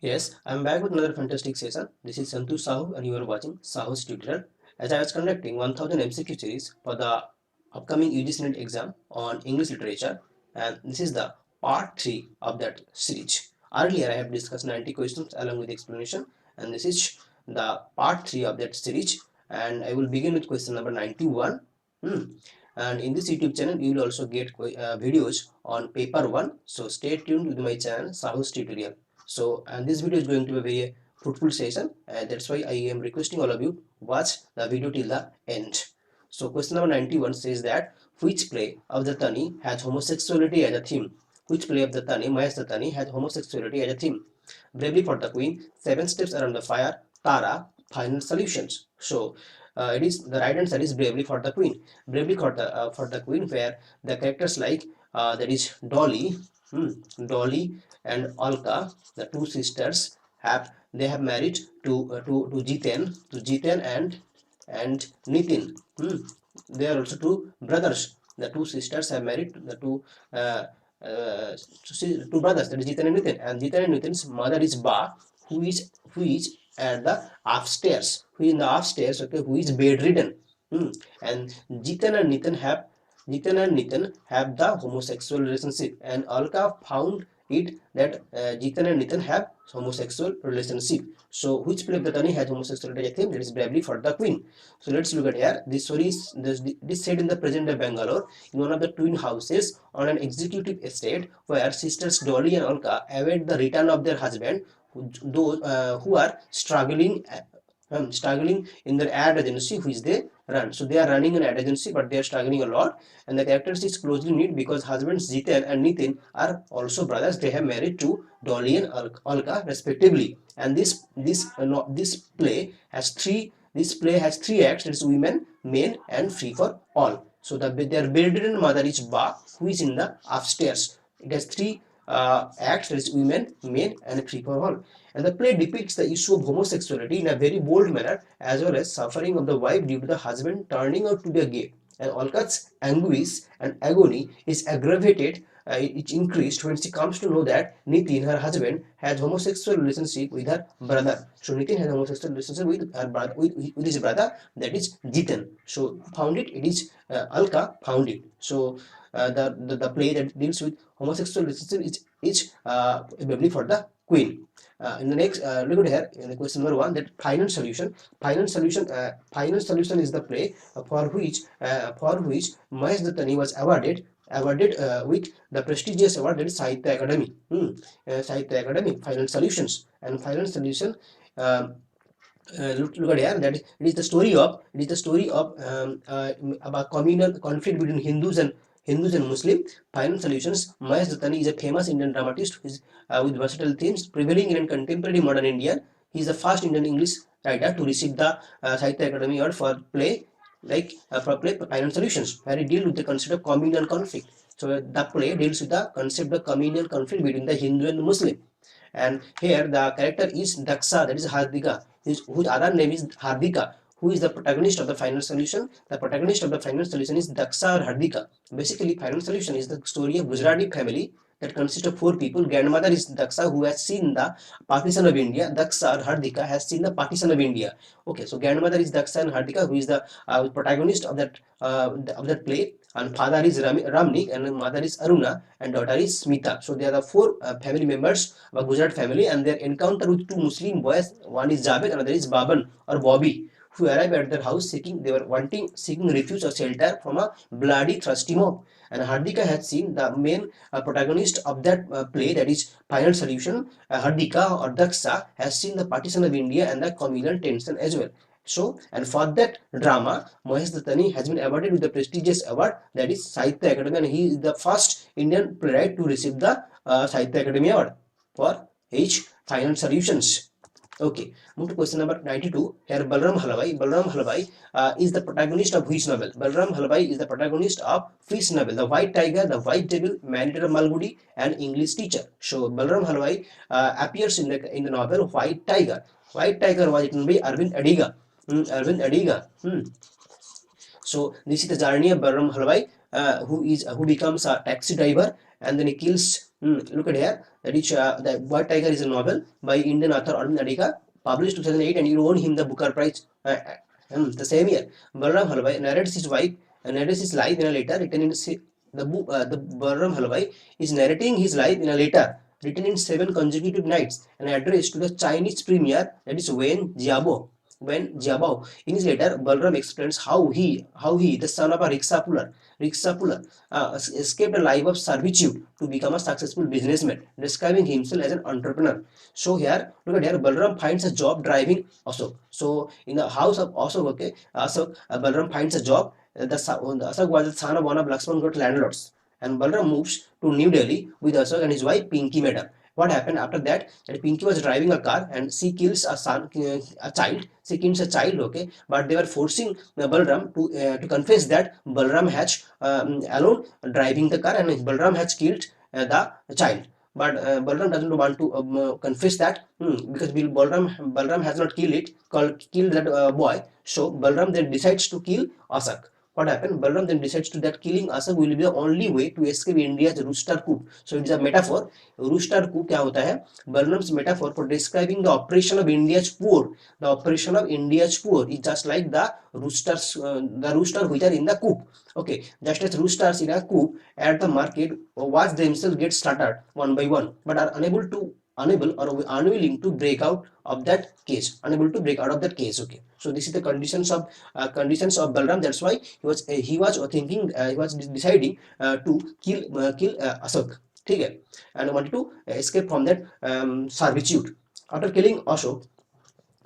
Yes, I'm back with another fantastic session. This is Santu Sahu and you are watching Sahu's tutorial. As I was conducting 1000 MCQ series for the upcoming UGC NET exam on English literature, and this is the part 3 of that series. Earlier I have discussed 90 questions along with explanation, and this is the part 3 of that series, and I will begin with question number 91. And in this YouTube channel you will also get videos on paper 1, so stay tuned with my channel Sahu's tutorial. So, and this video is going to be a very fruitful session, and that's why I am requesting all of you watch the video till the end. So question number 91 says that which play of the Tani has homosexuality as a theme? Which play of the Tani, Mahesh the Tani, has homosexuality as a theme? Bravely for the Queen, Seven Steps Around the Fire, Tara, Final Solutions. So it is the right answer is Bravely for the Queen. Bravely for the Queen, where the characters like that is Dolly, Dolly and Alka, the two sisters, have married to Jiten and Nitin. They are also two brothers. The two sisters have married the two brothers, that is Jiten and Nitin. And Jiten and Nitin's mother is Ba, who is at the upstairs. Who is in the upstairs? Okay, who is bedridden. And Jiten and Nitin have the homosexual relationship, and Alka found it that Jiten and Nitin have homosexual relationship. So which play of the Tani has homosexuality theme? That is Bravely for the Queen. So let's look at here. This story is this set in the present day Bangalore, in one of the twin houses on an executive estate, where sisters Dolly and Alka await the return of their husband, those who are struggling in their ad agency which they run. So they are running an ad agency, but they are struggling a lot, and the characters is closely knit because husbands Jiten and Nitin are also brothers. They have married to Dolly and Alka respectively, and this play has three acts. It is women, men, and free for all. So their bedridden mother is Ba, who is in the upstairs. It has three acts, that is women, men, and free for all. And the play depicts the issue of homosexuality in a very bold manner, as well as suffering of the wife due to the husband turning out to be a gay. And Alka's anguish and agony is aggravated, it increased when she comes to know that Nitin, her husband, has homosexual relationship with her brother. So Nitin has homosexual relationship with her brother, with his brother, that is Jiten. So found it? It is Alka found it. So the play that deals with homosexual relationship is Bravely for the Queen. In the next, look at here in the question number 1, that final solution. Final solution is the play for which Mahesh Dattani was awarded with the prestigious award, that is Sahitya Academy. Sahitya Academy. Final solutions, and final solution. Look at here, that it is the story of about communal conflict between Hindus and Muslim. Final solutions. Mahesh Dattani is a famous Indian dramatist who is with versatile themes prevailing in contemporary modern India. He is the first Indian English writer to receive the Sahitya Academy Award for play Final Solutions, where it deals with the concept of communal conflict. So the play deals with the concept of communal conflict between the Hindu and the Muslim. And here the character is Daksha, that is Hardika, whose other name is Hardika, who is the protagonist of the final solution. The protagonist of the final solution is Daksha or Hardika. Basically, final solution is the story of Gujarati family that consists of 4 people. Grandmother is Daksha, who has seen the partition of India. Daksha or Hardika has seen the partition of India. Okay, so grandmother is Daksha and Hardika, who is the protagonist of that play. And father is Ramnik, and mother is Aruna, and daughter is Smita. So they are the 4 family members of a Gujarat family, and their encounter with 2 Muslim boys. One is Javed, another is Baban or Bobby, who arrive at their house seeking refuge or shelter from a bloody, thirsty mob. And Hardika has seen the main protagonist of that play, that is Final Solution. Hardika or Daksha has seen the partition of India and the communal tension as well. So, and for that drama, Mahesh Dattani has been awarded with the prestigious award, that is Sahitya Academy, and he is the first Indian playwright to receive the Sahitya Academy Award for his Final Solutions. Okay, move to question number 92. Here Balram Halwai is the protagonist of which novel? Balram Halwai is the protagonist of which novel? The White Tiger, The White Devil, Mandatory Malgudi, and English Teacher. So Balram Halwai appears in the novel White Tiger. White Tiger was written by Arvind Adiga. So this is the journey of Balram Halwai, who becomes a taxi driver, and then he kills Look at here. That is the White Tiger is a novel by Indian author Arvind Adika, published 2008, and he won him the Booker Prize the same year. Balram Halwai narrates his life in a letter written in the Balram Halwai is narrating his life in a letter written in 7 consecutive nights and addressed to the Chinese premier, that is Wen Jiabo. When Jiabao, in his letter, Balram explains how he, the son of a rickshaw puller, escaped a life of servitude to become a successful businessman, describing himself as an entrepreneur. So here, look at here, Balram finds a job driving Ashok. So in the house of Ashok, okay, Balram finds a job. The Ashok was the son of one of Lakshman Ghat landlords, and Balram moves to New Delhi with Ashok and his wife Pinky Madam. What happened after that? That Pinky was driving a car and she kills a child. She kills a child, okay. But they were forcing Balram to confess that Balram has alone driving the car and Balram has killed the child. But Balram doesn't want to confess that because Balram has not killed that boy. So Balram then decides to kill Asak. What happened? Balram then decides to that killing Asak will be the only way to escape India's rooster coup. So it is a metaphor. Rooster coup क्या होता है? Balram's metaphor for describing the oppression of India's poor. The oppression of India's poor is just like the rooster which are in the coop. Okay, just as roosters in a coop at the market watch themselves get slaughtered one by one, but are unable or unwilling to break out of that cage. Unable to break out of that cage. Okay, so this is the conditions of Balram. That's why he was thinking he was deciding to kill Ashok. Okay, and wanted to escape from that servitude. After killing Ashok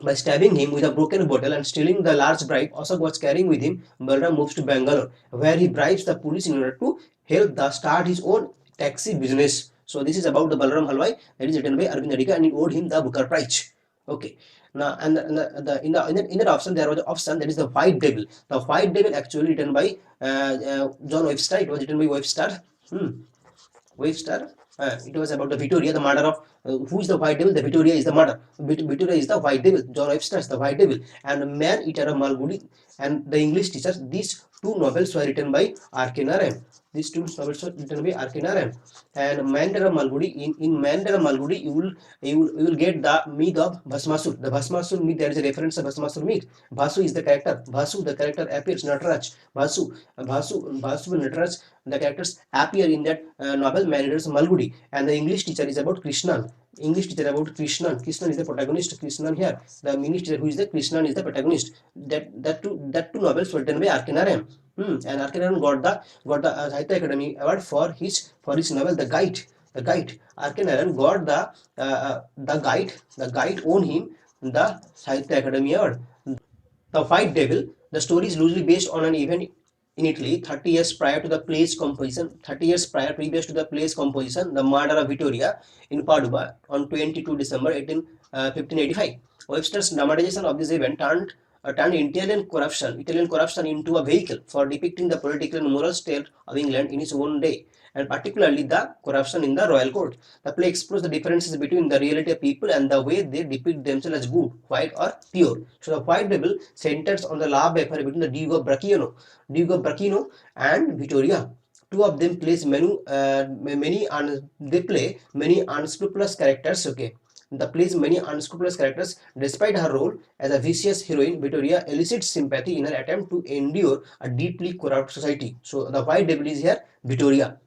by stabbing him with a broken bottle and stealing the large bribe Ashok was carrying with him, Balram moves to Bangalore, where he bribes the police in order to help start his own taxi business. So this is about the Balram Halwai that is written by Arvind Adika, and it owed him the Booker Prize. Okay. Now, and in that option there was an option that is the White Devil. The White Devil actually written by John Webster. It was written by Webster. Webster. It was about the Victoria, the murder of who is the White Devil? The Victoria is the murder. Victoria is the White Devil. John Webster is the White Devil, and Man Eater of Malgudi and the English teachers. These two novels were written by R.K. Narayan. These two novels were written by R.K. Narayan. And Mandara Malgudi, in Mandara Malgudi, you will get the myth of Bhasmasur. The Bhasmasur myth, there is a reference to Bhasmasur myth. Bhasu is the character. Bhasu, the character appears. Nataraj. Bhasu and Nataraj, the characters appear in that novel Mandara Malgudi. And the English teacher is about Krishnan. English teacher about Krishnan. Krishnan is the protagonist. Krishnan here. The English teacher who is the Krishnan is the protagonist. That two novels were written by R.K. Narayan. And R.K. Narayan got the Sahitya Academy Award for his novel The Guide. The Guide. R.K. Narayan got the Guide won him the Sahitya Academy Award. The White Devil. The story is loosely based on an event in Italy 30 years prior to the play's composition. 30 years previous to the play's composition, the murder of Vittoria in Padua on 22 December 1585. Webster's dramatization of this event turned Italian corruption into a vehicle for depicting the political and moral state of England in its own day, and particularly the corruption in the royal court. The play explores the differences between the reality of people and the way they depict themselves as good, white, or pure. So the White Devil centers on the love affair between the Duke of Bracchino and Vittoria. Two of them plays they play many unscrupulous characters. Okay, the plays many unscrupulous characters. Despite her role as a vicious heroine, Victoria elicits sympathy in her attempt to endure a deeply corrupt society. So the White Devil is here Victoria.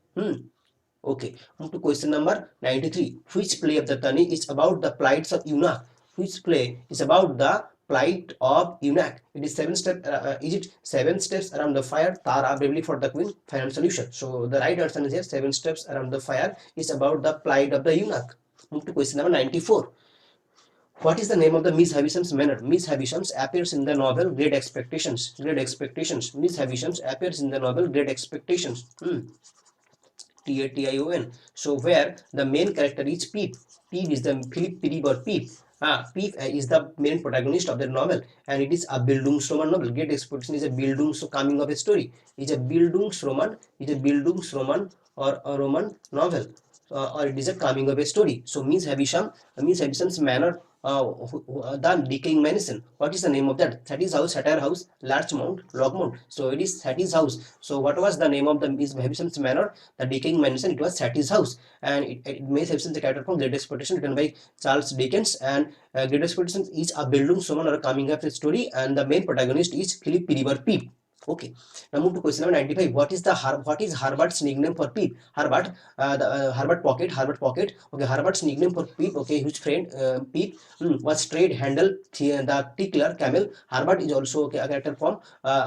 Okay, move to question number 93. Which play of the Tani is about the plights of eunuch? Which play is about the plight of eunuch? It is is it 7 steps around the fire? Tara, bravely for the queen. Final solution. So the right answer is here. 7 steps around the fire is about the plight of the eunuch. Move to question number 94. What is the name of the Miss Havisham's manor? Miss Havisham appears in the novel Great Expectations. Great Expectations. Miss Havisham appears in the novel Great Expectations. Tation. So where the main character is Peep. Peep is the Philip or Peep. Peep is the main protagonist of the novel, and it is a Bildungsroman novel. Great Expectation is a coming of a story. It's a Bildungsroman. It's a Bildungsroman or a Roman novel. or it is a coming of age story. So means Havisham's manor, the decaying mansion. What is the name of that? Satis house, Satire house, Larchmont, Lockmont. So it is Satis house. So what was the name of the Miss Havisham's manor? The decaying mansion. It was Satis house, and it may have the character from Great Expectation written by Charles Dickens. And Great Expectations is a Bildungsroman or a coming of age story, and the main protagonist is Philip River Peep. Okay, now move to question number 95. What is Harvard's nickname for Peep? Harvard Pocket. Okay, Harvard's nickname for Peep. Okay, whose friend Peep was trade handle the tickler camel. Harvard is also okay, a character from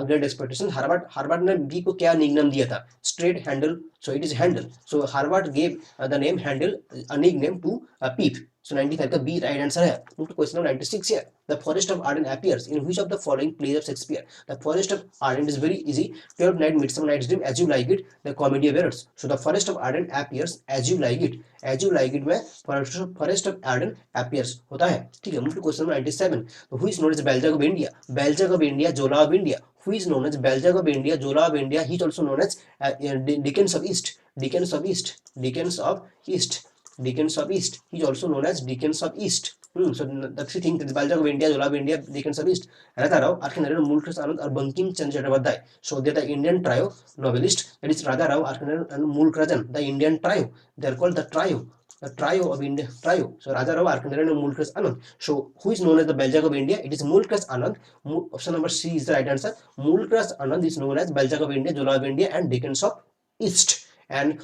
Great Expectations. Harvard ने Peep को क्या nickname दिया था? Straight handle. So it is handle. So Harvard gave the name handle a nickname to Peep. So 95 का B right answer है. Move to question number 96 here. The Forest of Arden appears in which of the following plays of Shakespeare? The Forest of Arden is very easy. 12th Night, Midsummer Night's Dream, As You Like It, The Comedy of Errors. So the Forest of Arden appears As You Like It. As You Like It में Forest of Arden appears होता है. ठीक है. Move to question number 97. So who is known as Balzac of India? Balzac of India, Zola of India. Who is known as Balzac of India, Zola of India? He is also known as Dickens of East. Dickens of East. Dickens of East. Dickens of East. He is also known as Dickens of East. So the three things that Balzac of India, Zola of India, Dickens of East. Radha Rao, Arkanarayan, Mulkas Anand, or Bankim Chandra Chattopadhyay. So they are the Indian trio novelist. That is Radha Rao, Arkanarayan, and Mulkrajan, the Indian trio. They are called the trio. The trio of India. Trio. So Radha Rao, Arkanarayan, and Mulkas Anand. So who is known as the Balzac of India? It is Mulkas Anand. Option number C is the right answer. Mulkas Anand is known as Balzac of India, Zola of India, and Dickens of East. And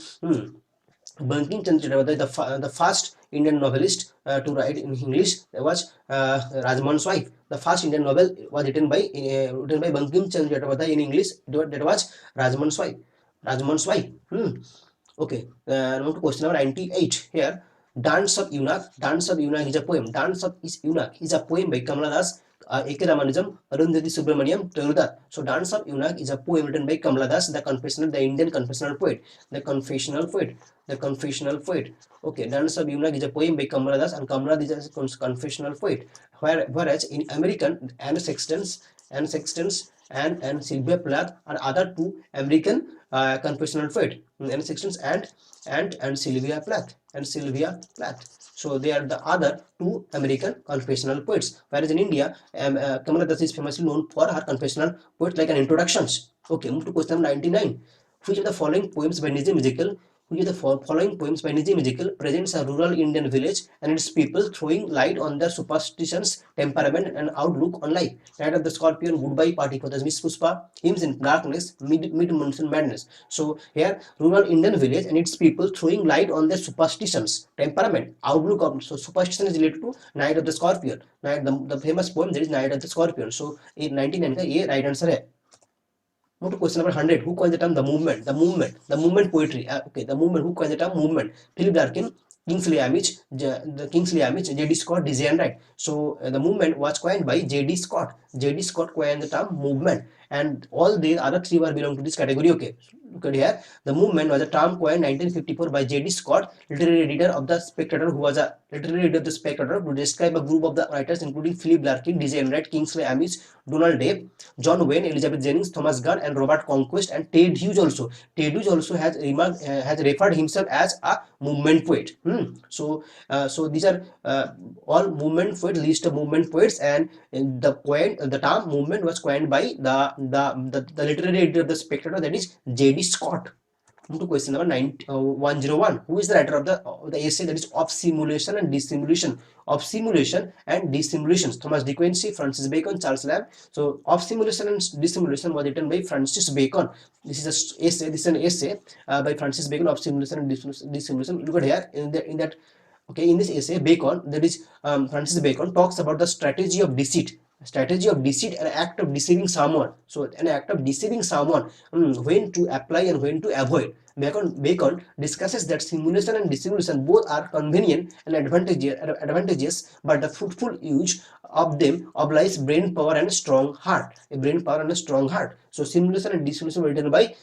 Bankim Chandra Chattopadhyay, the first Indian novelist to write in English, was Rajman's Wife. The first Indian novel was written by Bankim Chandra Chattopadhyay in English. That was Rajman's Wife. Rajman's Wife. Okay. Now to question number 98 here. Dance of Eunuch. Dance of Eunuch is a poem. Dance of Eunuch is a poem by Kamala Das, A.K. Ramanujan, Arundhati Subramaniam, Tarudat. So Dance of Eunuch is a poem written by Kamala Das, the Indian confessional poet. The confessional poet. Okay, Dance of Eunuch is a poem by Kamala Das, and Kamala Das is a confessional poet. Whereas in American, Anne Sexton and Sylvia Plath are other two American confessional poet. Anne Sexton and Sylvia Plath. So they are the other two American confessional poets. Whereas in India, Kamala Das is famously known for her confessional poets like an introductions. Okay, move to question number 99. Which of the following poems by Nizam presents a rural Indian village and its people throwing light on their superstitions, temperament, and outlook on life? Night of the Scorpion, Goodbye Party for the Miss Puspa, Hymns in Darkness, Mid-Monsoon Madness. So here, rural Indian village and its people throwing light on their superstitions, temperament, outlook of. So superstition is related to Night of the Scorpion. The famous poem that is Night of the Scorpion. So in 99 का ये right answer है. Move to question number 100. Who coined the term the movement? The movement poetry. Okay, the movement. Who coined the term movement? Philip Larkin, Kingsley Amis, J.D. Scott, design right. So the movement was coined by J.D. Scott. J.D. Scott coined the term movement, and all the other three were belong to this category. Okay, look at here. The movement was a term coined 1954 by J.D. Scott, literary editor of the Spectator, who was a literary editor of the Spectator, to describe a group of the writers including Philip Larkin, design right, Kingsley Amis, Donald Dave, John Wayne, Elizabeth Jennings, Thomas Gunn, and Robert Conquest, and Ted Hughes also. Ted Hughes also has referred himself as a movement poet. So these are all movement poets, list of movement poets, and the term movement was coined by the literary editor of the Spectator, that is J.D. Scott. To question number 101. Who is the writer of the essay that is Of Simulation and Dissimulation? Of Simulation and Dissimulation. Thomas De Quincey, Francis Bacon, Charles Lamb. So Of Simulation and Dissimulation was written by Francis Bacon. This is an essay by Francis Bacon, Of Simulation and Dissimulation. Look at here in this essay, Bacon, that is Francis Bacon, talks about the strategy of deceit, an act of deceiving someone. So an act of deceiving someone, when to apply and when to avoid. Bacon discusses that simulation and dissimulation both are convenient and advantageous, but the fruitful use of them obliges brain power and strong heart. So simulation and dissimulation were written by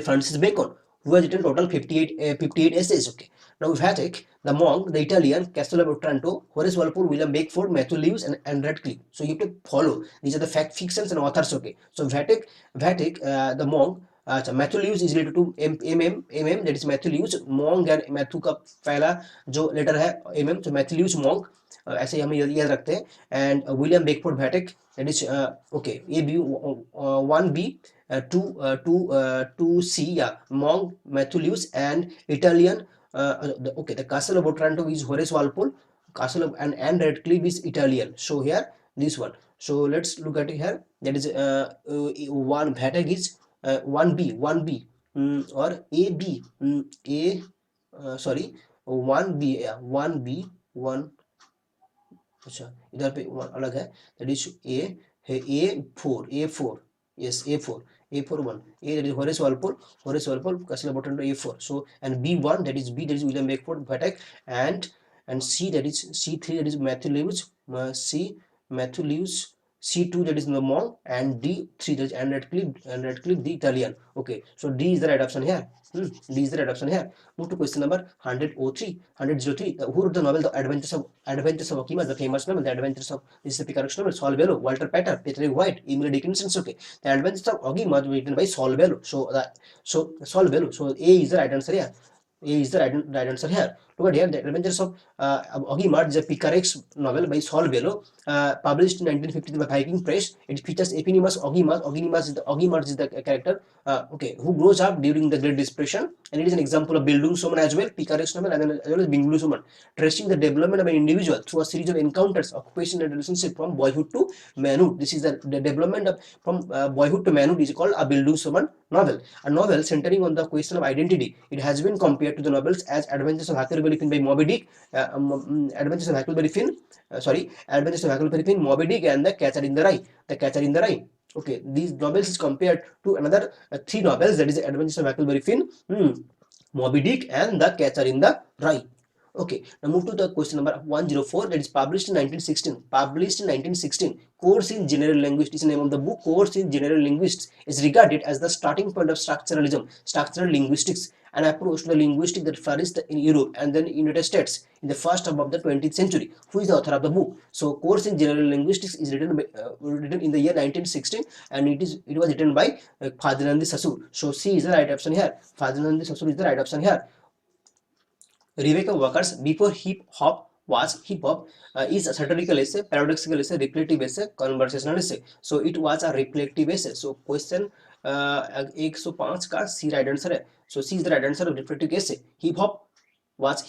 Francis Bacon, who has written total 58 essays. Okay. Now Vatic, the Monk, the Italian, Castello of Otranto, Horace Walpole, William Beckford, Matthew Lewis, and Radcliffe. So you have to follow. These are the fact fictions and authors. Okay. So Vatic, the Monk, अच्छा, Matthew Lewis is related to M that is Matthew Lewis monk, and Matthew का पहला जो letter है M, तो Matthew Lewis मॉन्ग, ऐसे ही हम याद रखते हैं। And William Beckford Vathek, that is okay, A B 1 B, two C, या Monk, Matthew Lewis and Italian, okay, the castle of Otranto is Horace Walpole, castle of and Redcliffe is Italian, so here this one. So let's look at it here, that is one Bhatag is 1b or ab, a sorry, 1b, yeah, 1b 1, अच्छा इधर पे अलग है, that is a है, ए four, yes, a4 1, a that is Horace Walpole castle bottom to a4, so and b1, that is William Beckford Patek, and c, that is c3, that is Matthew Lewis, c Matthew Lewis, c2, that is Lemong, and d3, that is and Radcliffe the Italian. Okay, so d is the right option here. D is the right option here. Move to question number 103. Who wrote the novel The Adventures of Okima, the famous novel, The Adventures of, this is the Picaro's novel, Saul Bellow, Walter Pater, Peter White, Emily Dickinson. Okay, The Adventures of Okima was written by Saul Bellow. So Saul Bellow. So A is the right answer here. A is the right answer here. Look at here, The Adventures of Augie March is a picaresque novel by Saul Bellow, published in 1950 by Viking Press. It features eponymous Augie March. Augie March is the character, okay, who grows up during the Great Depression, and it is an example of Bildungsroman as well, picaresque novel, and then as well as Bildungsroman, tracing the development of an individual through a series of encounters, occupation, and relationship from boyhood to manhood. This is the development of from boyhood to manhood is called a Bildungsroman novel. A novel centering on the question of identity. It has been compared to the novels as Adventures of Huckleberry Finn by Moby Dick, Adventures of Huckleberry Finn, Moby Dick, and The Catcher in the Rye. Okay, these novels is compared to another three novels, that is Adventures of Huckleberry Finn, Moby Dick, and The Catcher in the Rye. Okay, now move to the question number 104, that is published in 1916. Course in General Linguistics is the name of the book. Course in General Linguistics is regarded as the starting point of structural linguistics, an approach to the linguistics that flourished in Europe and then in United States in the first half of the 20th century. Who is the author of the book? So, Course in General Linguistics is written in the year 1916, and it was written by Ferdinand Saussure. So, C is the right option here. Ferdinand Saussure is the right option here. Rebecca Walker's Before Hip Hop Was Hip Hop is a satirical essay, paradoxical essay, reflective essay, conversational essay. So it was a reflective essay. So question 105 का C right answer है. So C is the right answer of reflective essay. Hip Hop was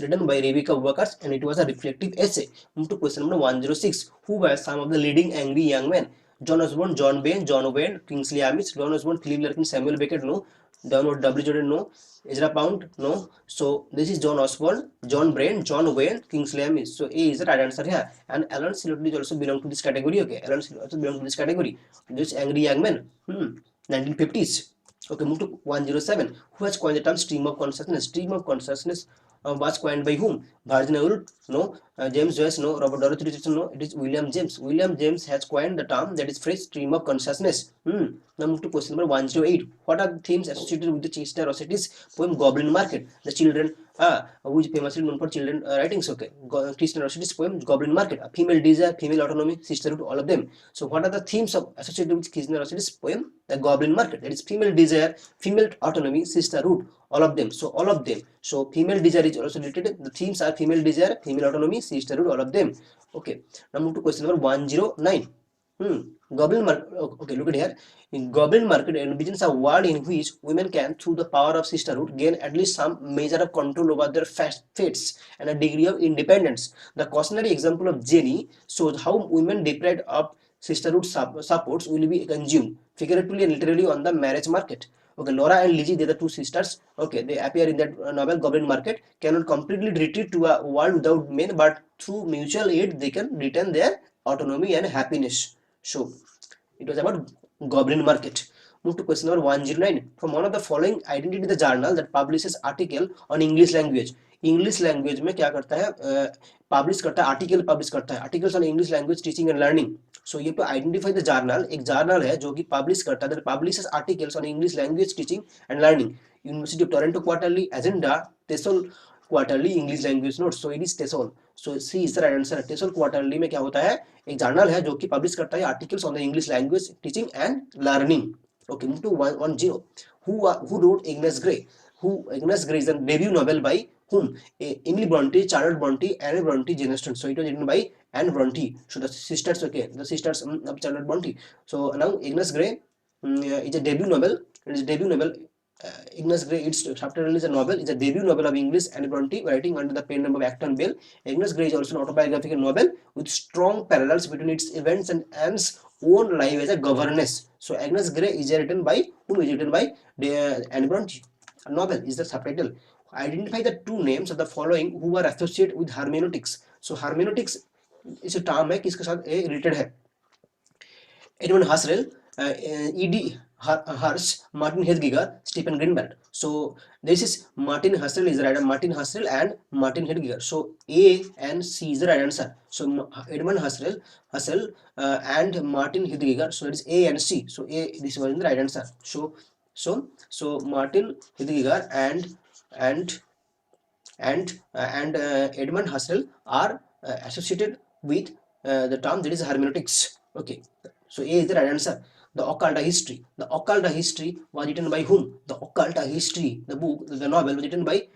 written by Rebecca Walkers, and it was a reflective essay. Move to question number 106. Who were some of the leading angry young men? John Osborne, John Bain, John Owen, Kingsley Amis, John Osborne, Philip Larkin, Samuel Beckett, no. Donald W. Jordan, no. Ezra Pound, no. So this is John Osborne, John Brain, John Wayne, Kingsley Amis. So A is the right answer here. And Alan Silverton also belong to this category. Okay, Alan Silverton also belong to this category. This angry young man. 1950s. Okay, move to 107. Who has coined the term stream of consciousness? Stream of consciousness was coined by whom? Virginia Woolf, no. James Joyce, no. Robert Dorothy Richardson, no. It is William James. William James has coined the term, that is phrase stream of consciousness. Now move to question number 108. What are the themes associated with the Chester Rossetti's poem Goblin Market? The children, who is famously known for children writings. Okay, Chester Rossetti's poem Goblin Market. A female desire, female autonomy, sisterhood, all of them. So what are the themes associated with Chester Rossetti's poem The Goblin Market? That is female desire, female autonomy, sisterhood, all of them. So all of them. So female desire is also related. The themes are female desire, female autonomy, sisterhood, all of them. Okay. Now move to question number 109. Goblin market. Okay, look at here. In Goblin Market envisions a world in which women can, through the power of sisterhood, gain at least some measure of control over their fates and a degree of independence. The cautionary example of Jenny shows how women deprived of sisterhood supports will be consumed, figuratively and literally, on the marriage market. Okay, Laura and Lizzie, they're the two sisters. Okay, they appear in that novel Goblin Market, cannot completely retreat to a world without men, but through mutual aid they can retain their autonomy and happiness. So it was about Goblin Market. Move to question number 109. From one of the following, identity the journal that publishes article on English language. English language में क्या करता है, publish करता है, article publish करता है, articles on English language teaching and learning. So ये तो आइडेंटिफाई द जर्नल, एक जर्नल है जो कि पब्लिश करता है, publishes articles on English language teaching and learning. University of Toronto Quarterly, Agenda, TESOL Quarterly, English Language Notes. So it is TESOL. So C is the right answer. TESOL Quarterly में क्या होता है, एक journal है जो कि publish करता है articles on the English language teaching and learning. Okay, move to 110. Who wrote Agnes Grey? Agnes Grey is a debut novel by whom? Emily Bronte, Charlotte Bronte, Anne Bronte, Jane Austen. So it was written by Anne Bronte. So the sisters, okay, the sisters of Charlotte Bronte. So now Agnes Grey is a debut novel. It is a debut novel. Agnes Grey, its subtitle is a novel. It's a debut novel of English Anne Bronte, writing under the pen name of Acton Bell. Agnes Grey is also an autobiographical novel with strong parallels between its events and Anne's own life as a governess. So Agnes Grey is written by whom? Is written by Anne Bronte. A novel is the subtitle. Identify the two names of the following who are associated with hermeneutics. So hermeneutics इस term है किसके साथ related है? Edmund Husserl, E.D. Hirsch, Martin Heidegger, Stephen Greenblatt. So this is Martin Husserl is the right, Martin Husserl and Martin Heidegger. So A and C is the right answer. So Edmund Husserl and Martin Heidegger. So it is A and C. So A, this was the right answer. So Martin Heidegger and Edmund Husserl are associated with the term that is hermeneutics. Okay, so A is the right answer. The Occult History. The Occult History was written by whom? The Occult History, the book, the novel was written by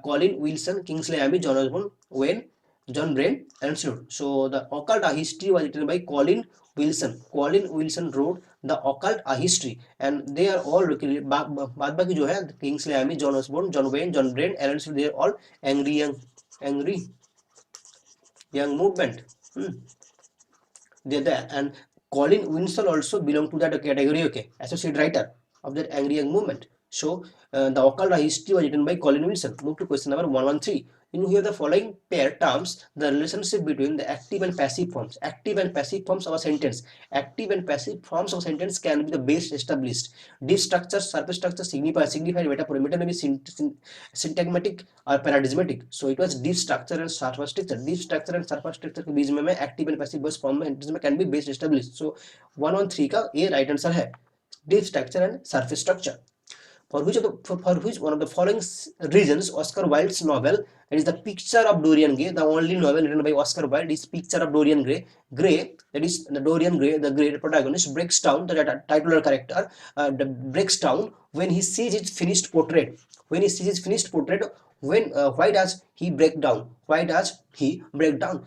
Colin Wilson, Kingsley Amis, John Osborne, Wayne, John Brain, and Sloan. So the Occult History was written by Colin Wilson. Colin Wilson wrote the Occult History, and they are all बाद बाकी जो है Kingsley Amis, John Osborne, John Wayne, John Brain, and Sloan, they are all angry young movement. And Colin Winslow also belong to that category, okay, associate writer of that angry young movement. So the occult history was written by Colin Wilson. Move to question number 113. In here the following pair terms the relationship between the active and passive forms. Active and passive forms of a sentence. Active and passive forms of a sentence can be the base established. Deep structure, surface structure, signified metaphor may be syntagmatic or paradigmatic. So it was deep structure and surface structure. Deep structure and surface structure के बीच में active and passive voice form में can be base established. So 113 का A right answer है. Deep structure and surface structure. For which one of the following reasons Oscar Wilde's novel, it is The Picture of Dorian Gray, the only novel written by Oscar Wilde is Picture of Dorian Gray. That is the Dorian Gray, the great protagonist, breaks down, the titular character breaks down when he sees his finished portrait. When he sees his finished portrait, why does he break down? Why does he break down?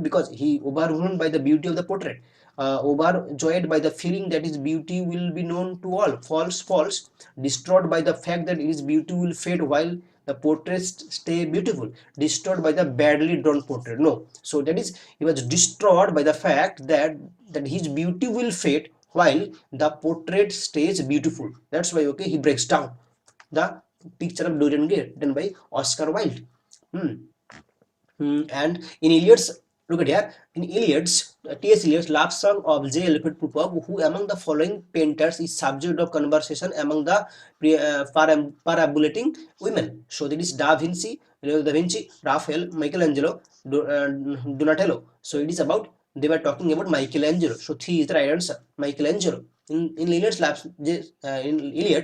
Because he overwhelmed by the beauty of the portrait. Overjoyed by the feeling that his beauty will be known to all. False, distraught by the fact that his beauty will fade while the portraits stay beautiful. Distraught by the badly drawn portrait. No. So that is, he was distraught by the fact that his beauty will fade while the portrait stays beautiful. That's why, okay, he breaks down. The Picture of Dorian Gray, written by Oscar Wilde. And in Iliad's, look at here, in Iliad's, T.S. Eliot's love song of J. Alfred Popov, who among the following painters is subject of conversation among the perambulating women? So that is Da Vinci, Raphael, Michelangelo, Donatello. So it is about, they were talking about Michelangelo. So 3 is the right answer, Michelangelo. In Iliad's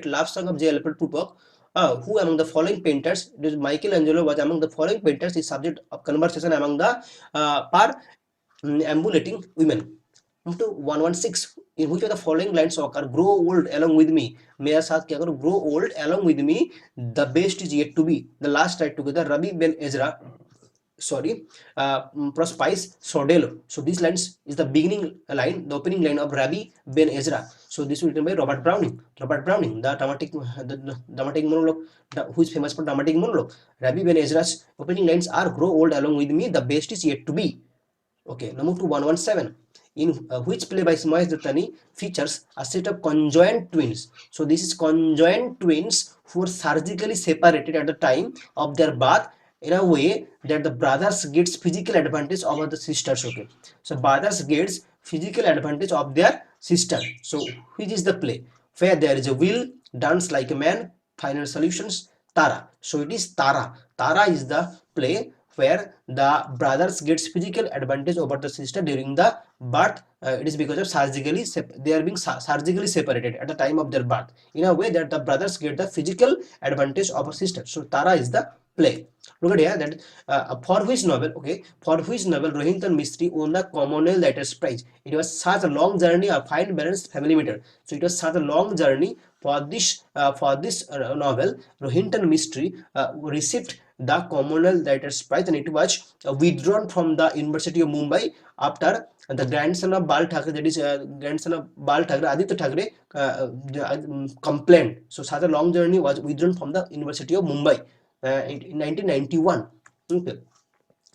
love song of J. Alfred Popov, who among the following painters, Michelangelo was among the following painters is subject of conversation among the ambulating women. Move to 116. In which of the following lines occur? Grow old along with me. मेरा साथ क्या करो? Grow old along with me. The best is yet to be. The last right together. Rabbi Ben Ezra. Prospice Sordello. So these lines is the beginning line, the opening line of Rabbi Ben Ezra. So this was written by Robert Browning. The dramatic monologue, who is famous for dramatic monologue. Rabbi Ben Ezra's opening lines are grow old along with me, the best is yet to be. Okay, now move to 117. In which play by Moise Dattani features a set of conjoined twins. So this is conjoined twins who are surgically separated at the time of their birth in a way that the brothers gets physical advantage over the sisters. Okay, so brothers gets physical advantage of their sister. So which is the play? Where there is a will, dance like a man, final solutions, Tara. So it is Tara. Tara is the play where the brothers gets physical advantage over the sister during the birth. It is because of they are being surgically separated at the time of their birth in a way that the brothers get the physical advantage of a sister. So Tara is the play. Look at here that for which novel, okay, for which novel Rohinton Mistry won the Commonwealth Writers Prize. It was such a long journey, a fine balanced family matter. So it was such a long journey for this novel. Rohinton Mistry received the Commonwealth Writers Prize, and it was withdrawn from the University of Mumbai after the grandson of Bal Thackeray, that is grandson of Bal Thackeray, Aditya Thackeray, complained. So such a long journey was withdrawn from the University of Mumbai in 1991. Okay.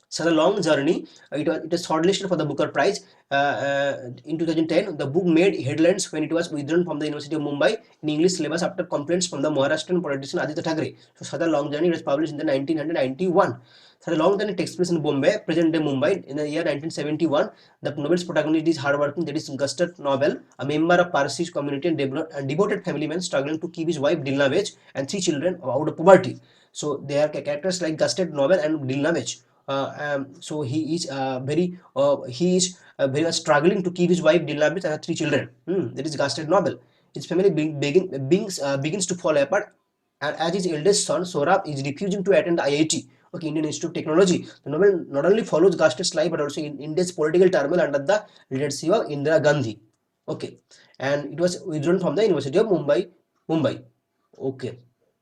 Such a long journey. It was shortlisted for the Booker Prize in 2010. The book made headlines when it was withdrawn from the University of Mumbai in English syllabus after complaints from the Maharashtrian politician Aditya Thackeray. So such a long journey was published in the 1991. Such a long journey takes place in Bombay, present-day Mumbai, in the year 1971. The novel's protagonist is hardworking, that is Gusted Nobel, a member of Parsi community and devoted family man struggling to keep his wife Dilna Vej and 3 children out of poverty. So they are characters like Gusted Nobel and Dilna Vej. So he is very much struggling to keep his wife Dilna Vej and her 3 children. That is Gusted Nobel. His family begins to fall apart, and as his eldest son Saurabh is refusing to attend the IIT, okay, Indian Institute of Technology. The novel not only follows Gusted's life but also in India's political turmoil under the leadership of Indira Gandhi. Okay, and it was withdrawn from the University of Mumbai. Mumbai. Okay.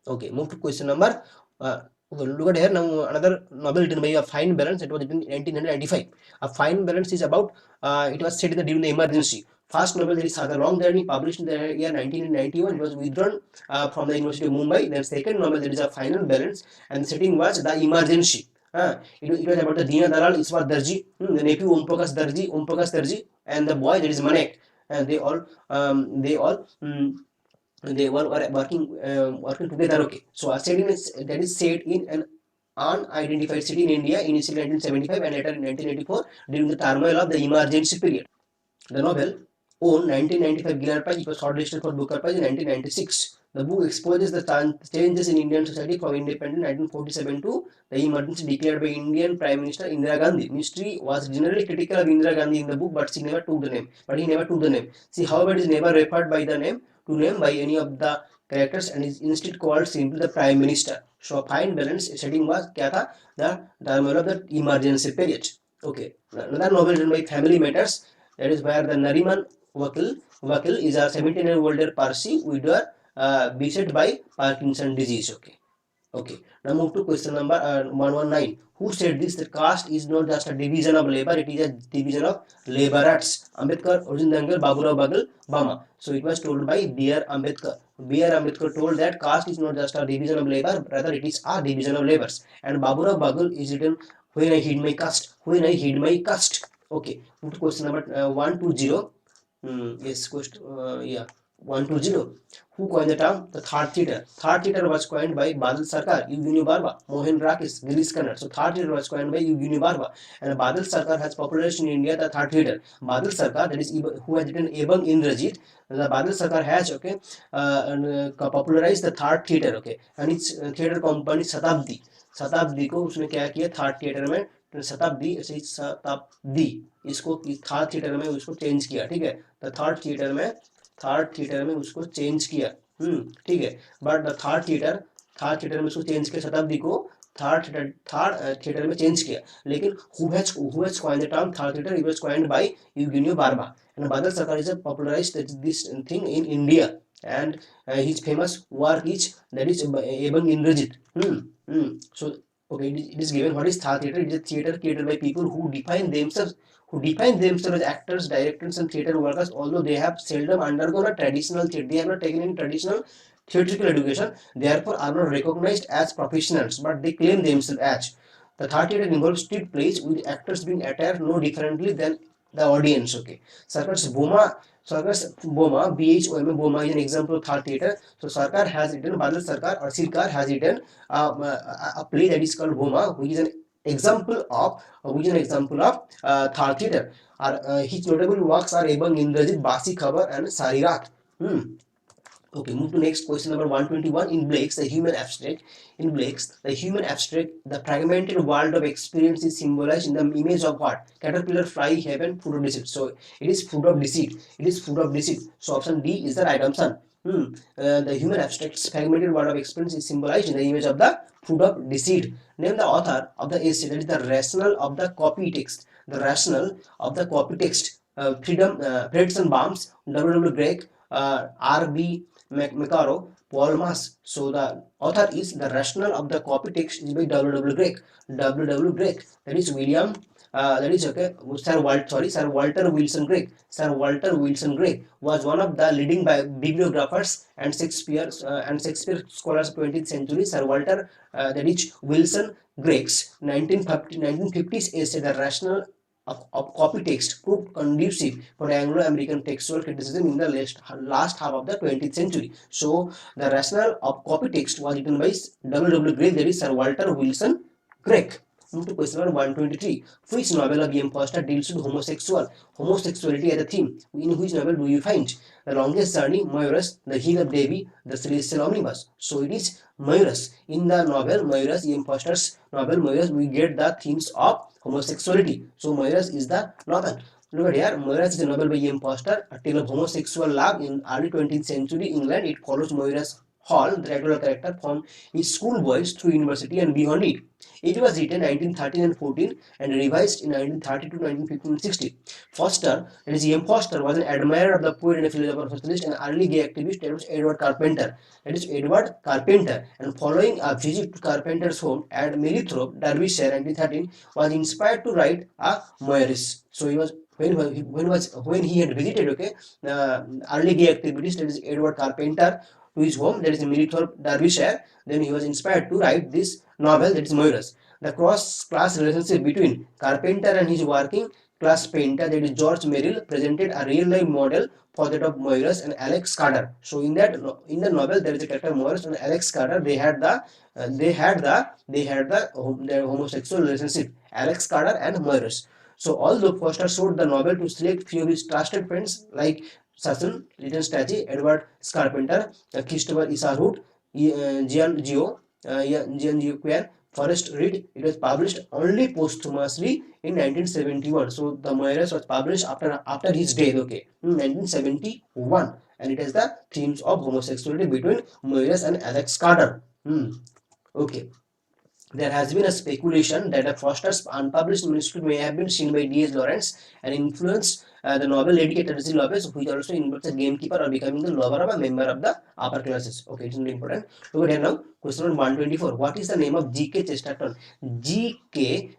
Okay. Move to question number. Okay, look at here now. Another novel written by a Fine Balance. It was written in 1995. A Fine Balance is about. It was set in during the emergency. First novel that is The Long Journey, published in the year 1991. It was withdrawn from the University of Mumbai. Then second novel that is A Final Balance, and the setting was the emergency. It was about the Dina Dalal Iswar Darji, the nephew Om Prakash Darji, and the boy that is Manek, and they all were working together. Okay, so a setting that is set in an unidentified city in India, initially 1975 and later in 1984, during the turmoil of the emergency period. The novel won 1995 Giller Prize. It was shortlisted for Booker Prize in 1996. The book exposes the changes in Indian society from independence 1947 to the emergency declared by Indian Prime Minister Indira Gandhi. Mystery was generally critical of Indira Gandhi in the book, but he never took the name. See, however, it is never referred by the name by any of the characters and is instead called simply the Prime Minister. So, Fine Balance setting was the turmoil of the emergency period. Okay, another novel written by Family Matters. That is where the Nariman Vakil is a 17-year-old Parsi widower beset by Parkinson disease. Okay. Okay. Now move to question number 119. Who said this? The caste is not just a division of labor; it is a division of laborers. Ambedkar, Arjun Dangal, Baburao Bagal, Bama. So it was told by B.R. Ambedkar. B.R. Ambedkar told that caste is not just a division of labor, rather it is a division of labors. And Baburao Bagal is written when I hid my caste. When I hid my caste. Okay. Move to question number 120. Yes, question. Yeah. 120. Who coined the term? The third theatre. Third theatre was coined by Badal Sarkar, Eugene Barba, Mohan Rakis, Girish Kannad. So third theatre was coined by Eugene Barba, and Badal Sarkar has popularized in India the third theatre. Badal Sarkar, that is who has written Ebang Indrajit. The Badal Sarkar has popularized the third theatre. Okay, and its theatre company Shatabdi. शताब्दी को उसने क्या किया third theatre में शताब्दी इसको third theatre में उसको चेंज किया ठीक है तो थर्ड थिएटर में उसको चेंज किया ठीक है बट द थर्ड थिएटर में उसको चेंज किया शताब्दी को थर्ड थिएटर में चेंज किया लेकिन who has coined the term third theater? It was coined by Eugenio Barba and Badal Sarkar is popularized this thing in India and his famous work is that is Ebang Indrajit. So okay, it is given what is third theater. It is a theater created by people who define themselves as actors, directors, and theater workers, although they have seldom undergone a traditional theater. They have not taken any traditional theatrical education, therefore are not recognized as professionals, but they claim themselves as. The third theater involves street plays with actors being attired no differently than the audience. Okay, Circus Boma, BHOMA, Boma is an example of third theater. So Sarkar has written, Badal Sarkar or Sirkar has written a play that is called Boma, which is an example of third theater. His notable works are Ebang Indrajit, Basi Khabar, and Sarirat. Okay, move to next question number 121. In Blake's The Human Abstract, the fragmented world of experience is symbolized in the image of what? Caterpillar, fly, heaven, food of deceit. So it is food of deceit. So option D is the right answer. The human abstract's fragmented world of experience is symbolized in the image of the fruit of deceit. Name the author of the essay, that is the rationale of the copy text. The rationale of the copy text. Freedom, Fredson and Balmes, W. Gregg, R.B. McCarrow, Paul Mass. So the author is the rationale of the copy text is by W. Gregg. W. Gregg. That is William. That is okay. Sir Walter Wilson Gregg. Sir Walter Wilson Gregg was one of the leading bibliographers and Shakespeare scholars of 20th century. Sir Walter, that is Wilson Gregg's 1950s essay, The Rationale of Copy Text, proved conducive for Anglo-American textual criticism in the last half of the 20th century. So, the rationale of copy text was written by W. Gregg, that is Sir Walter Wilson Gregg. Move to question number 123. Which novel of E.M. Foster deals with homosexuality as a theme? In which novel do you find The Longest Journey, Moirus, The Hill of Devi, The Celestial Omnibus? So it is Moirus. In the novel Moirus, E.M. Foster's novel Moirus, we get the themes of homosexuality. So Moirus is the novel. Look at here, Moirus is a novel by E.M. Foster, a tale of homosexual love in early 20th century England. It follows Moirus Hall, the regular character, from his schoolboys through university and beyond it. It was written 1913 and 14 and revised in 1932, 1915 and 60. Foster, that is E.M. Foster, was an admirer of the poet and a philosopher socialist and early gay activist. That was Edward Carpenter. That is Edward Carpenter. And following a visit to Carpenter's home at Millthorpe, Derbyshire, 1913, was inspired to write a Moiris. So he was when he had visited early gay activities, that is Edward Carpenter, to his home, that is in Millthorpe, Derbyshire. Then he was inspired to write this novel, that is Moirus. The cross-class relationship between Carpenter and his working class painter, that is George Merrill, presented a real-life model for that of Moirus and Alex Carter. So in the novel, there is a character Moirus and Alex Carter. Their homosexual relationship, Alex Carter and Moirus. So although Foster showed the novel to select few of his trusted friends like Sasson, Lytton Strachey, Edward Carpenter, Christopher Isherwood, Gian Gio Quinn, Forrest Reed, it was published only posthumously in 1971. So the Moirus was published after his death, okay, in 1971, and it has the themes of homosexuality between Moirus and Alex Carter. Okay. There has been a speculation that a Foster's unpublished manuscript may have been seen by D.S. Lawrence and influenced the novel Lady Catherine Lopez, which also involves a gamekeeper or becoming the lover of a member of the upper classes. Okay, it's really important. Look at here now. Question number 124. What is the name of G.K. Chesterton? G.K.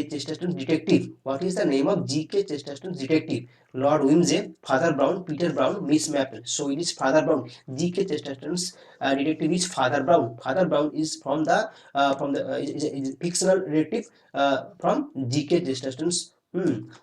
Chesterton's detective. What is the name of G.K. Chesterton's detective? Lord Wimsey, Father Brown, Peter Brown, Miss Maple. So it is Father Brown. G.K. Chesterton's detective is Father Brown. Father Brown is from the is a fictional detective from G.K. Chesterton's.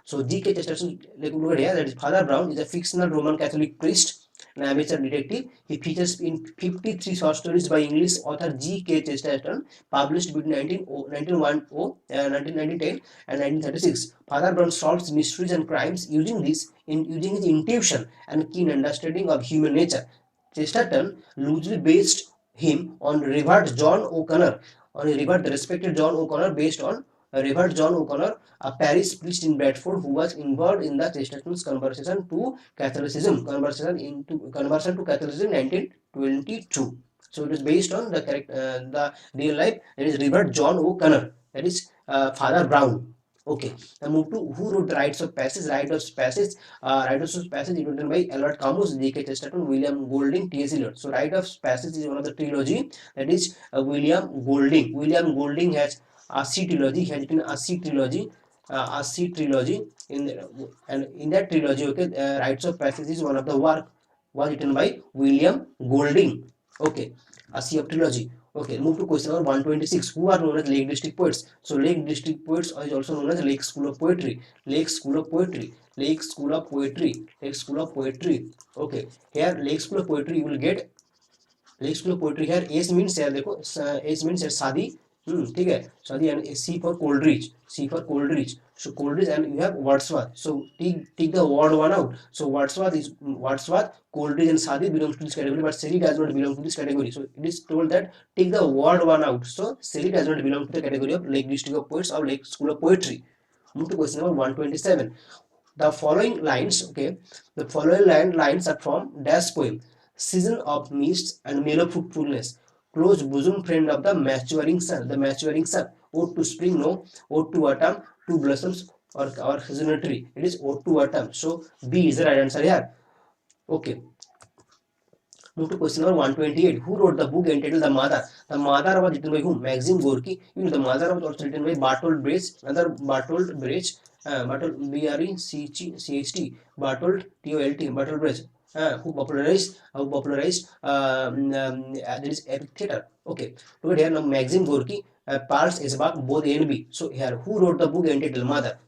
So G.K. Chesterton, look at here, that is Father Brown is a fictional Roman Catholic priest, an amateur detective. He features in 53 short stories by English author G.K. Chesterton, published between 1910 and 1936. Father Brown solves mysteries and crimes using his intuition and keen understanding of human nature. Chesterton loosely based him on Reverend John O'Connor, the respected John O'Connor, based on Reverend John O'Connor, a parish priest in Bradford who was involved in the Chesterton's conversion to Catholicism in 1922. So it is based on the real life, that is Reverend John O'Connor, that is Father Brown. Okay, now move to who wrote the Rites of Passage. Rites of Passage is written by Albert Camus, G.K. Chesterton, William Golding, T.S. Eliot. So Rites of Passage is one of the trilogy, that is William Golding. William Golding has a C trilogy. He has written a C trilogy. In that trilogy, okay, Rites of Passage is one of the work was written by William Golding. Okay, a C of trilogy. Okay, move to question number 126. Who are known as Lake District poets? So Lake District poets is also known as Lake School of Poetry. Lake School of Poetry. Lake School of Poetry. Lake School of Poetry. Okay, here Lake School of Poetry you will get Lake School of Poetry here. S means here देखो S means here शादी. ठीक है, शादी, and C for Coleridge. So Coleridge, and you have Wordsworth. So take the word one out. So Wordsworth, Coleridge and Sadi belongs to this category, but Shelley does not belong to this category. So it is told that take the word one out. So Shelley does not belong to the category of Lake District of Poets or Lake School of Poetry. Move to question number 127. The following lines, okay, lines are from dash poem. season of mists and mellow fruitfulness, close bosom friend of the maturing sun. The maturing sun. Ode to spring, no. Ode to autumn, two blossoms or seasonal tree. It is ode to autumn. So B is the right answer here. Okay. Move to question number 128. Who wrote the book entitled The Mother? The Mother was written by whom? Maxim Gorky. You know, The Mother was also written by Bartolt Brecht. Another Bartolt Brecht. Bartolt B-R-E-C-H-T. Bartolt T-O-L-T. Bartolt Brecht. Who popularized there is epic theater. Okay. Look at here now. Maxim Gorky. Parts is about both A and B. So here, who wrote the book entitled Mother?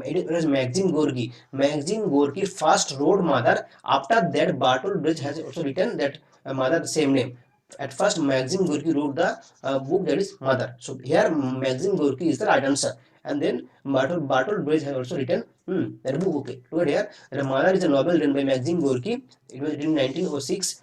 It was Maxim Gorky. Maxim Gorky first wrote Mother. After that, Bartolt Brecht has also written that Mother, the same name. At first, Maxim Gorky wrote the book that is Mother. So here, Maxim Gorky is the right answer. And then Bartolt Brecht has also written that book. Okay, look at here. The Mother is a novel written by Maxim Gorky. It was written in 1906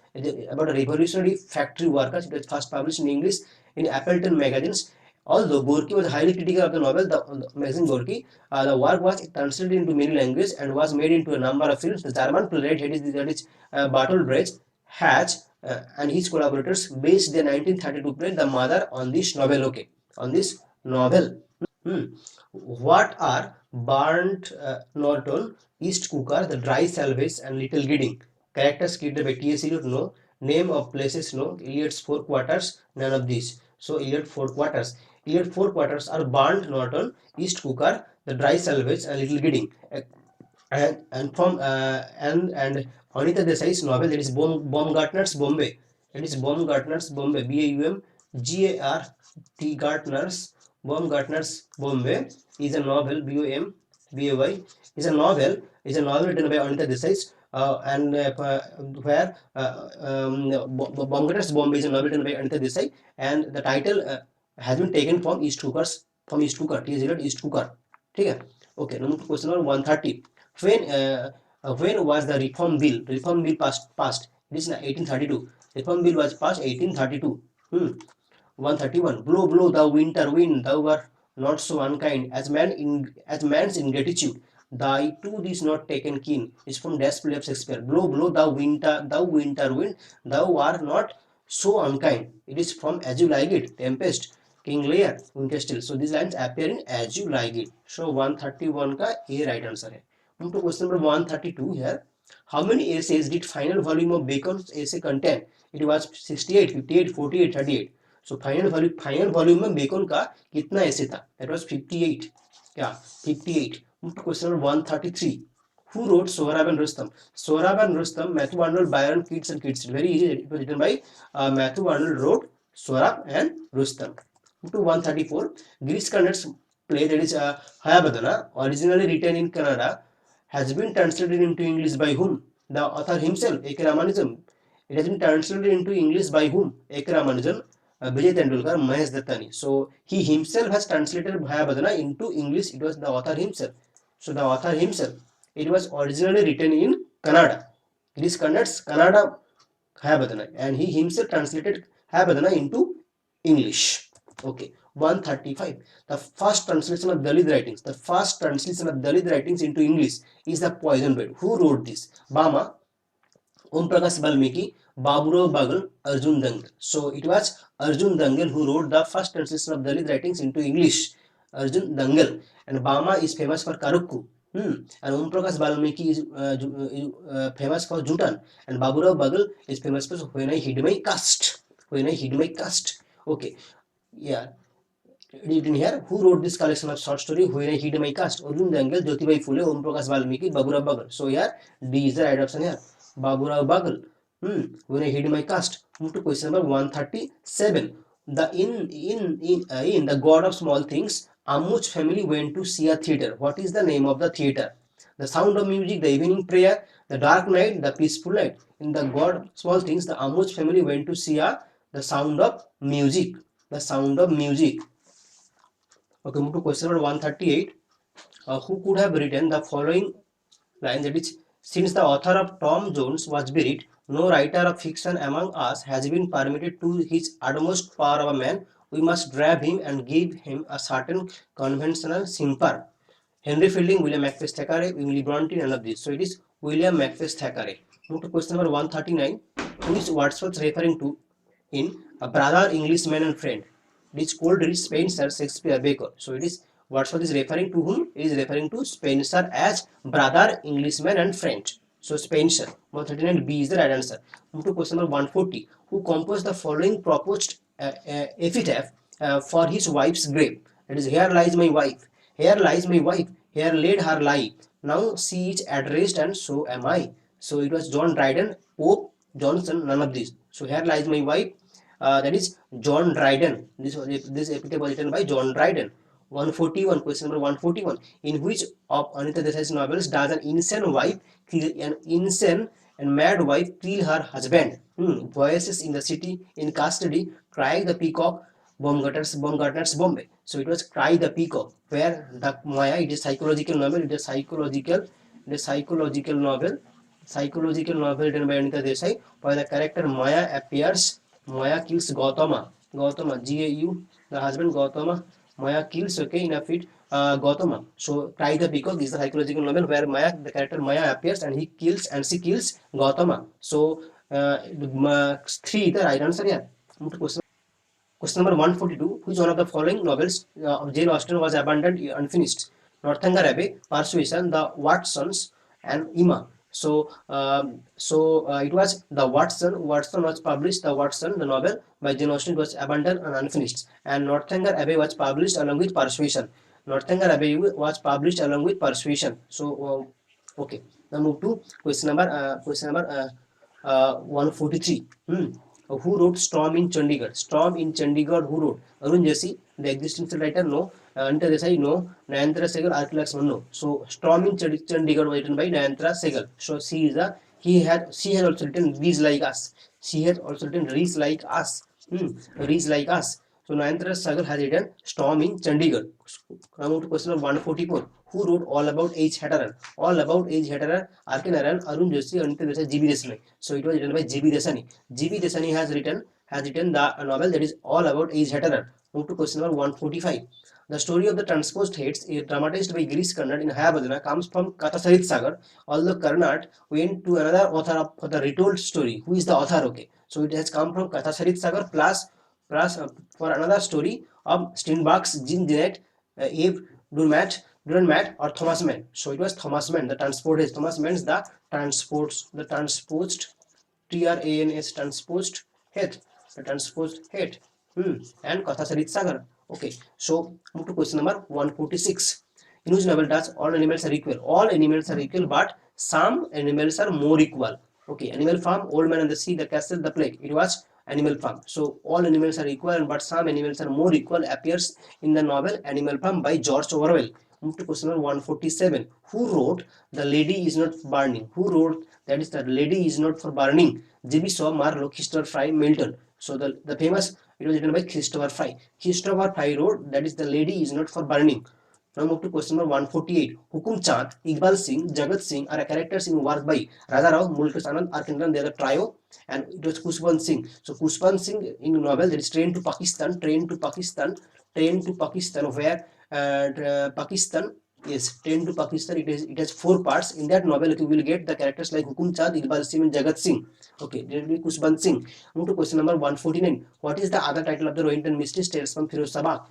about a revolutionary factory workers. It was first published in English in Appleton magazines. Although Gorky was highly critical of the novel, the Maxim Gorky, the work was translated into many languages and was made into a number of films. The German playwright that is Bertolt Brecht has and his collaborators based their 1932 play The Mother on this novel. Okay, on this novel. What are Burnt Norton, East Cooker, The Dry Salvage, and Little Gidding? Characters created by T.S. Eliot? No. Name of places? No. Eliot's four quarters? None of these. So Eliot four quarters. Eliot four quarters are Burnt Norton, East Cooker, The Dry Salvage, and Little Gidding. And from and Anita Desai's novel, that is Baumgartner's Bombay. That is Baumgartner's Bombay. B-A-U-M-G-A-R-T Baumgartner's Bombay is a novel. B-O-M-B-A-Y is a novel written by Anita Desai. And where Baumgartner's Bombay is a novel written by Anita Desai, and the title has been taken from East Cooker. T.S. Eliot East Cooker. Okay. Okay. Now to question number 130. When was the Reform Bill? Reform Bill passed. It is 1832. Reform Bill was passed 1832. 131. Blow, blow, thou winter wind, thou art not so unkind as man's ingratitude. Thy tooth is not taken keen. Is from Dash play of Shakespeare. Blow, blow, thou winter wind, thou art not so unkind. It is from As You Like It, Tempest, King Lear, Winter Still. So these lines appear in As You Like It. So 131 का A right answer है. Move to question number 132 here. How many essays did final volume of Bacon's essay contain? It was 68, 58, 48, 38. So final volume में bacon का कितना ऐसे था? That was 58. क्या 58. Move to question number 133. Who wrote Sohrab and Rustam? Sohrab and Rustam, Matthew Arnold, Byron, Keats and Keats. Very easy. It was written by Matthew Arnold wrote Sohrab and Rustam. Move to 134. Girish Karnad's play, that is Hayabadana, originally written in Kannada, has been translated into English by whom? The author himself, A.K. Ramanujan. It has been translated into English by whom? A.K. Ramanujan, Vijay Tendulkar, Mahesh Dattani. So he himself has translated Bhayabadana into English. It was the author himself. So the author himself. It was originally written in Kannada. It is Kannada's Kannada Hayabadana, and he himself translated Hayabadana into English. Okay. 135. The first translation of Dalit writings. The first translation of Dalit writings into English is The Poison Bed. Who wrote this? Bama, Om Prakash Valmiki, Baburao Bagal, Arjun Dangal. So it was Arjun Dangal who wrote the first translation of Dalit writings into English. Arjun Dangal. And Bama is famous for Karukku. And Om Prakash Valmiki is famous for Jutan. And Baburao Bagal is famous for When I Hid My Caste. When I Hid My Caste. Okay. Yeah. Written here, who wrote this collection of short story When I Hid My Caste? Arjun Dangal, Jyotibai Phule, Om Prakash Valmiki, Baburao Bagal. So here D is the right option here. Baburao Bagal. When I Hid My Caste. Move to question number 137. In The God of Small Things, Amuch family went to see a theater. What is the name of the theater? The Sound of Music, The Evening Prayer, The Dark Night, The Peaceful Night. In The God of Small Things, the Amuch family went to see The Sound of Music. The Sound of Music. Okay, move to question number 138. Who could have written the following line, that is, since the author of Tom Jones was buried, no writer of fiction among us has been permitted to his utmost power of a man. We must grab him and give him a certain conventional simper. Henry Fielding, William Makepeace Thackeray, Emily Bronte, none of this. So it is William Makepeace Thackeray. Move to question number 139. Who is Wordsworth referring to in A Brother, Englishman and Friend? It is Coleridge, Spencer, Shakespeare, Baker. So it is Wordsworth is referring to whom? It is referring to Spencer as brother, Englishman and friend. So Spencer. 139 B is the right answer. Move to question number 140. Who composed the following proposed epitaph for his wife's grave? It is, here lies my wife. Here lies my wife. Here laid her lie. Now she is at rest and so am I. So it was John Dryden, Pope, Johnson, none of these. So here lies my wife. That is John Dryden. This epitaph was written by John Dryden. 141, question number 141. In which of Anita Desai's novels does an insane and mad wife kill her husband? Voices in the City, In Custody, Cry the Peacock, Baumgartner's Bombay. So it was Cry the Peacock, where the Maya, it is psychological novel, it is psychological novel written by Anita Desai, where the character Maya appears. Maya kills Gautama, Gau, the husband Gautama. Maya kills, okay, in a fit Gautama. So Cry the Peacock is the psychological novel where Maya, the character Maya appears and she kills Gautama. So 3 the right answer here. Question number 142. Which one of the following novels of Jane Austen was abandoned unfinished? Northanger Abbey, Persuasion, The Watsons, and Emma. So, it was The Watson. Watson was published. The Watson, the novel by Jane Austen, was abandoned and unfinished. And Northanger Abbey was published along with Persuasion. Northanger Abbey was published along with Persuasion. So, okay. Now move to question number 143. Who wrote Storm in Chandigarh? Storm in Chandigarh, who wrote? Arun Jesse, the existential writer, no. Anita Desai, no. Nayantara Sehgal, R. Laxman, no. So Storm in Chandigarh was written by Nayantara Sehgal. So she has also written Rees Like Us. She has also written Rees Like Us. Rees Like Us. So Nayantara Sehgal has written Storm in Chandigarh. Now to question number 144. Who wrote All About H. Hatteran? All About H. Hatteran, R.K. Narayan, Arun Joshi, Anita Desai, G.B. Desani. So it was written by G.B. Desani. G.B. Desani has written the novel that is All About H. Hatteran. Move to question number 145. The story of the transposed heads, dramatized by Girish Karnad in Hayabadana, comes from Kathasarit Sagar. Although Karnad went to another author for the retold story. Who is the author? Okay, so it has come from Kathasarit Sagar plus for another story of Steinbach's Jean Genet, Abe Durant or Thomas Mann. So it was Thomas Mann. The transport is Thomas Mann's the transposed TRANS transposed head. The transposed head. And Kathasarit Sagar. Okay, so move to question number 146. In which novel does all animals are equal? All animals are equal, but some animals are more equal. Okay, Animal Farm, Old Man and the Sea, The Castle, The Plague. It was Animal Farm. So all animals are equal, but some animals are more equal appears in the novel Animal Farm by George Orwell. Move to question number 147. Who wrote The Lady Is Not Burning? Who wrote that is The Lady Is Not for Burning? G.B. Shaw, Marlowe, Christopher Fry, Milton. So the famous, it was written by Christopher Fry. Christopher Fry wrote that is The Lady Is Not for Burning. Now move to question number 148. Hukum Chand, Iqbal Singh, Jagat Singh are characters in work by Raja Rao, Mulkesh Anand, Arkindran. They are the trio, and it was Kushban Singh. So Kushban Singh in novel that is Train to Pakistan, where Pakistan. Yes, Train to Pakistan. It has 4 parts. In that novel, you will get the characters like Hukum Chand, Iqbal Singh, and Jagat Singh. Okay, there will be Kushban Singh. Move to question number 149. What is the other title of the Rohinton Mysteries Tales from Firozabad?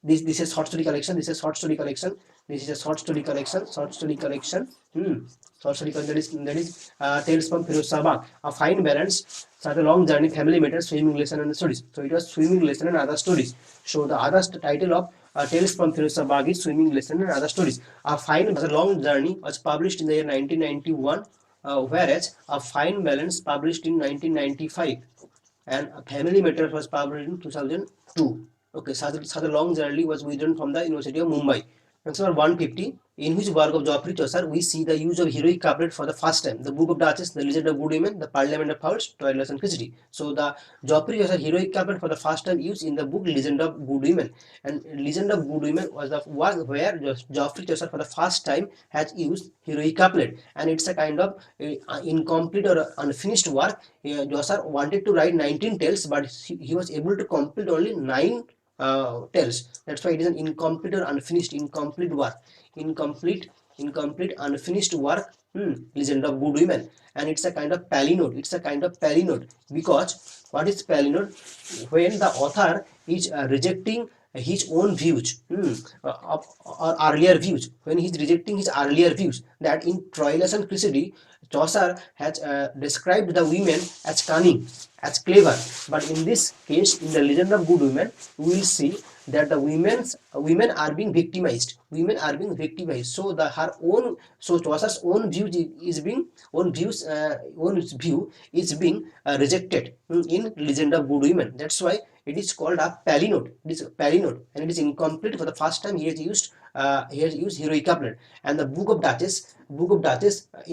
This is short story collection. This is short story collection. This is a short story collection. Short story collection. That is Tales from Firozabad. A fine balance. Such a long journey, family matters, swimming lesson, and stories. So it was swimming lesson and other stories. So the other title of Tales from Firozabad is swimming lesson and other stories. A fine, a long journey was published in the year 1991, whereas A Fine Balance published in 1995, and A Family Matters was published in 2002. Okay, such a long journey was withdrawn from the University of Mumbai. Next number 150. In which work of Geoffrey Chaucer we see the use of heroic couplet for the first time? The Book of Duchess, The Legend of Good Women, The Parliament of Fowls, Toilers and Christie. So the Geoffrey Chaucer heroic couplet for the first time used in the book Legend of Good Women. And Legend of Good Women was where Geoffrey Chaucer for the first time has used heroic couplet, and it's a kind of incomplete or unfinished work. Chaucer wanted to write 19 tales, but he was able to complete only 9 tales. That's why it is an incomplete or unfinished, incomplete work. Incomplete incomplete unfinished work, Legend of Good Women. And it's a kind of palinode. It's a kind of palinode, because what is palinode? When the author is rejecting his own views, or earlier views, when he's rejecting his earlier views, that in Troilus and Cressida, Chaucer has described the women as cunning, as clever. But in this case, in the Legend of Good Women, we will see that the women are being victimized. Women are being victimized. So Chaucer's own view is being own view is being rejected in Legend of Good Women. That's why it is called a palinode. It is a palinode, and it is incomplete. For the first time, he has used heroic couplet. And the in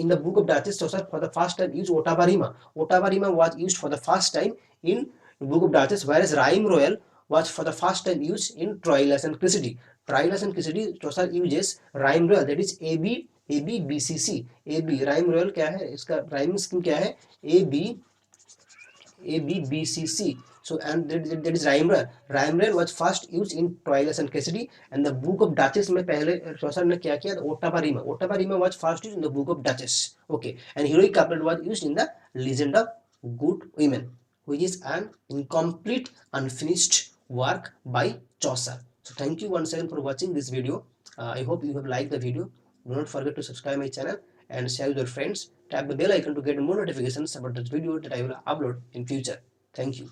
the Book of Duchess, Chaucer for the first time used otavarima. Otavarima was used for the first time in the Book of Duchess, whereas rhyme royal was for the first time used in Troilus and Cressida. Troilus and Cressida, Chaucer uses rhyme royal, that is AB BCC. AB rhyme royal क्या है, इसका rhyming scheme क्या है, AB ABBCC. So, and that is rhyme royal. Rhyme royal was first used in Troilus and Cressida, and the Book of Duchess में पहले चौसर ने क्या किया, ओटावारीमा. ओटावारीमा was first used in the Book of Duchess. Okay, and heroic couplet was used in the Legend of Good Women, which is an incomplete, unfinished work by Chaucer. So, thank you once again for watching this video. I hope you have liked the video. Do not forget to subscribe my channel and share with your friends. Tap the bell icon to get more notifications about this video that I will upload in future. Thank you.